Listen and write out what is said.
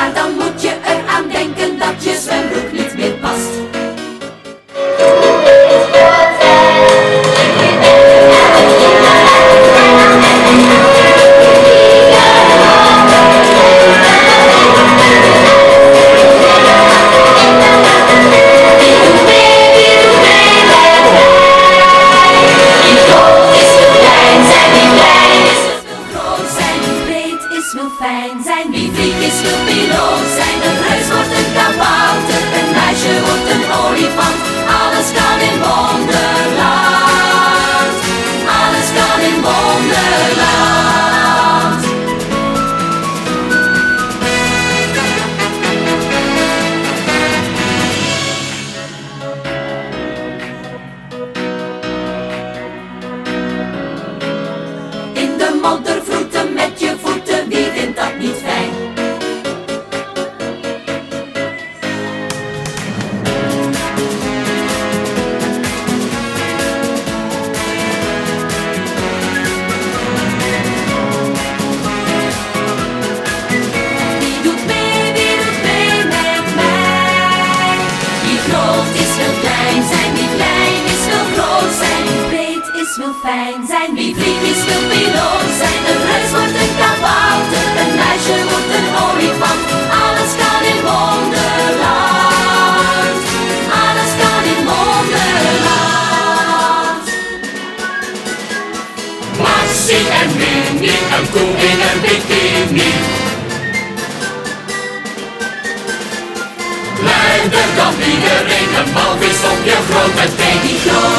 Maar dan moet je eraan denken dat je zwembroek niet meer past. Wil fijn zijn, wie flink is wil piloot zijn. Een reus wordt een kabouter, een meisje wordt een olifant. Alles kan in wonderland. Alles kan in wonderland. In de modder vroeten met je voeten, wie vindt dat niet fijn? Wie doet mee met mij? Wie groot is wil klein zijn, wie klein is wil groot zijn. Wie breed is wil fijn zijn, wie flink is wil piloot zijn. Een reus wordt een kabouter, een meisje wordt een olifant. Alles kan in wonderland. Alles kan in wonderland. Maxie en Minnie, een koe in een bikini. Luider dan iedereen, een walvis op je grote teen. Die groot